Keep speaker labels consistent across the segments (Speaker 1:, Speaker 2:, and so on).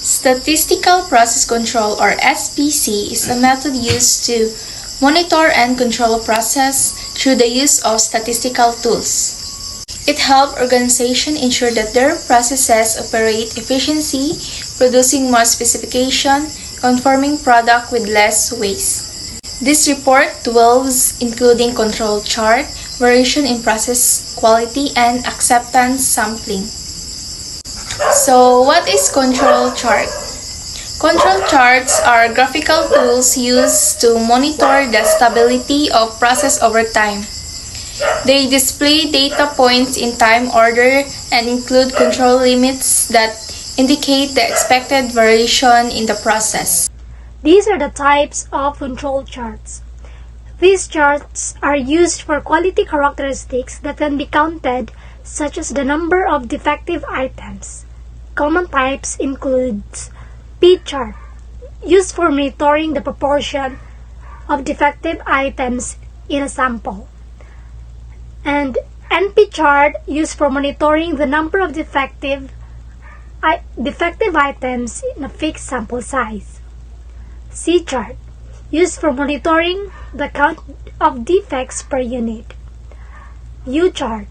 Speaker 1: Statistical Process Control or SPC is a method used to monitor and control a process through the use of statistical tools. It helps organizations ensure that their processes operate efficiently, producing more specification, conforming product with less waste. This report delves including control chart, variation in process quality, and acceptance sampling. So, what is control chart? Control charts are graphical tools used to monitor the stability of process over time. They display data points in time order and include control limits that indicate the expected variation in the process.
Speaker 2: These are the types of control charts. These charts are used for quality characteristics that can be counted, such as the number of defective items. Common types include P-chart, used for monitoring the proportion of defective items in a sample, and NP-chart, used for monitoring the number of defective items in a fixed sample size. C-chart, used for monitoring the count of defects per unit. U-chart,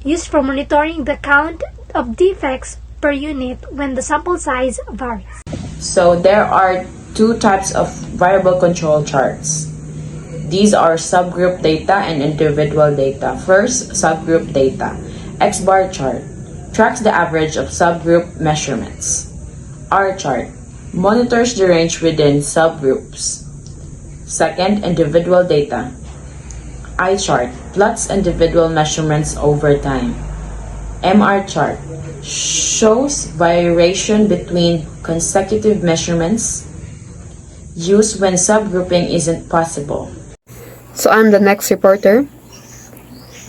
Speaker 2: used for monitoring the count of defects per unit when the sample size varies.
Speaker 3: So there are two types of variable control charts. These are subgroup data and individual data. First, subgroup data. X-bar chart tracks the average of subgroup measurements. R-chart monitors the range within subgroups. Second, individual data. I-chart plots individual measurements over time. MR-chart shows variation between consecutive measurements used when subgrouping isn't possible.
Speaker 4: So I'm the next reporter.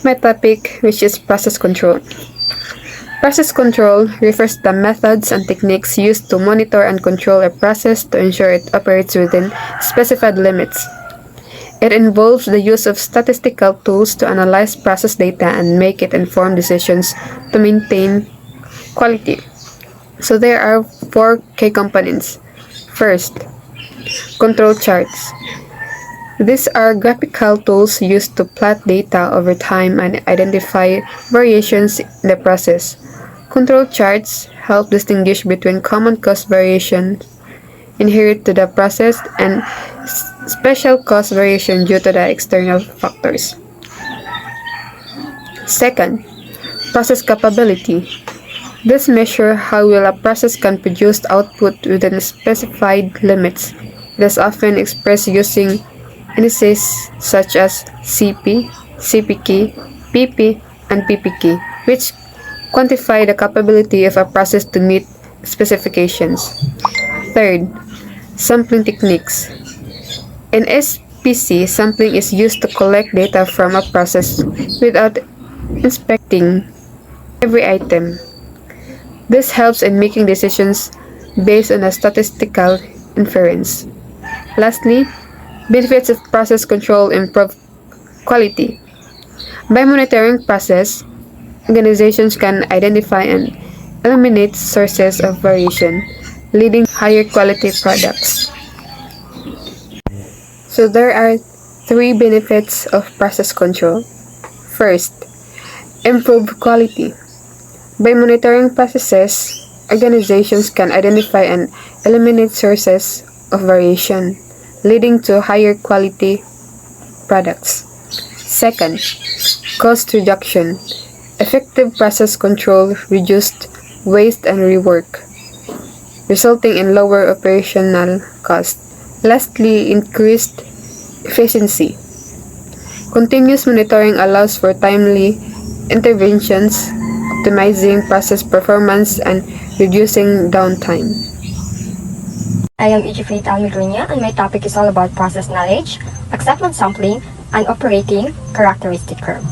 Speaker 4: My topic, which is process control. Process control refers to the methods and techniques used to monitor and control a process to ensure it operates within specified limits. It involves the use of statistical tools to analyze process data and make it informed decisions to maintain quality. So there are 4 key components. First, control charts. These are graphical tools used to plot data over time and identify variations in the process. Control charts help distinguish between common cost variations inherent to the process and special cost variation due to the external factors. Second, process capability. This measures how well a process can produce output within specified limits. It is often expressed using indices such as CP, CP PP, and PPK, which quantify the capability of a process to meet specifications. Third, sampling techniques. In SPC, sampling is used to collect data from a process without inspecting every item. This helps in making decisions based on a statistical inference. Lastly, benefits of process control improve quality. By monitoring process, organizations can identify and eliminate sources of variation, leading to higher quality products. So there are 3 benefits of process control. First, improve quality. By monitoring processes, organizations can identify and eliminate sources of variation, leading to higher quality products. Second, cost reduction. Effective process control reduced waste and rework, resulting in lower operational cost. Lastly, increased efficiency. Continuous monitoring allows for timely interventions, optimizing process performance and reducing downtime.
Speaker 5: I am Ejifate Almigrinia, and my topic is all about process knowledge, acceptance sampling, and operating characteristic curve.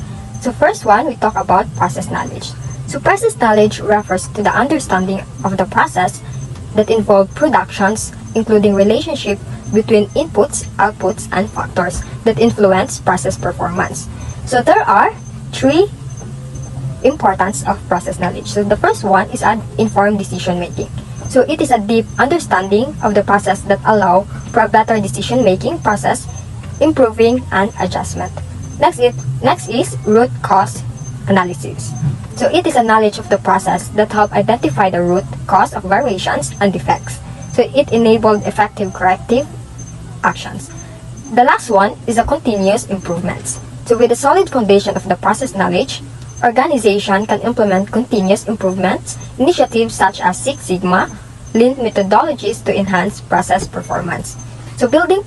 Speaker 5: So first one, we talk about process knowledge. So process knowledge refers to the understanding of the process that involve productions, including relationship between inputs, outputs, and factors that influence process performance. So there are 3 importance of process knowledge. So the first one is informed decision making. So it is a deep understanding of the process that allow for a better decision-making process, improving and adjustment. Next is root cause analysis. So it is a knowledge of the process that help identify the root cause of variations and defects. So it enabled effective corrective actions. The last one is a continuous improvements. So with a solid foundation of the process knowledge, organization can implement continuous improvements initiatives such as Six Sigma, Lean methodologies to enhance process performance. So building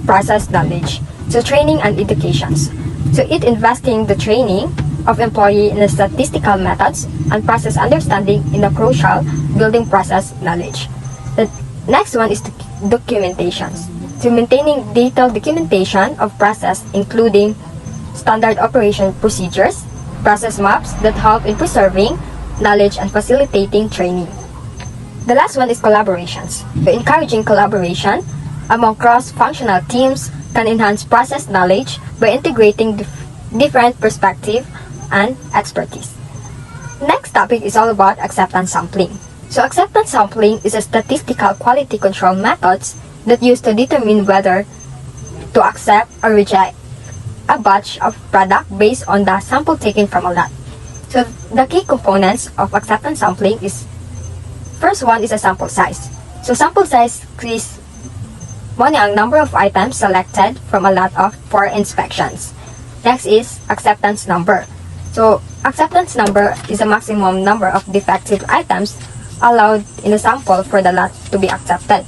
Speaker 5: process knowledge. So training and educations. So it investing the training of employee in the statistical methods and process understanding in the crucial building process knowledge. The next one is documentations. So maintaining detailed documentation of process including standard operation procedures, process maps that help in preserving knowledge and facilitating training. The last one is collaborations. So encouraging collaboration among cross-functional teams can enhance process knowledge by integrating different perspectives and expertise. Next topic is all about acceptance sampling. So acceptance sampling is a statistical quality control methods that used to determine whether to accept or reject a batch of product based on the sample taken from a lot. So the key components of acceptance sampling is, first one is a sample size. So sample size is ang number of items selected from a lot for inspections. Next is acceptance number. So acceptance number is a maximum number of defective items allowed in a sample for the lot to be accepted.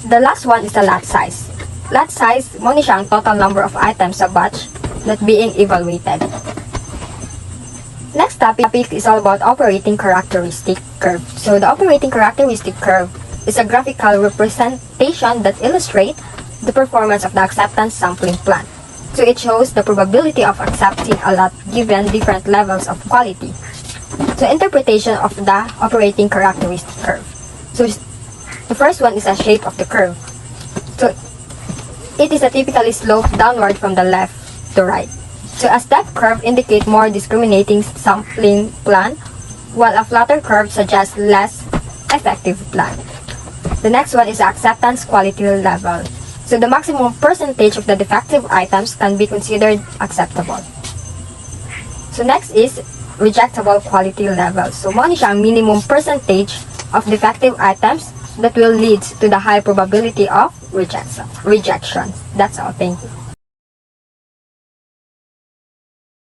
Speaker 5: The last one is the lot size. Lot size mo ni siya ang total number of items sa batch that being evaluated. Next topic is all about operating characteristic curve. So the operating characteristic curve is a graphical representation that illustrates the performance of the acceptance sampling plan. So it shows the probability of accepting a lot given different levels of quality. So interpretation of the operating characteristic curve. So the first one is a shape of the curve. So it is a typically sloped downward from the left to right. So a step curve indicates more discriminating sampling plan, while a flatter curve suggests less effective plan. The next one is acceptance quality level. So the maximum percentage of the defective items can be considered acceptable. So next is rejectable quality level. So mo ni siya ang minimum percentage of defective items that will lead to the high probability of rejection. That's all. Thank you.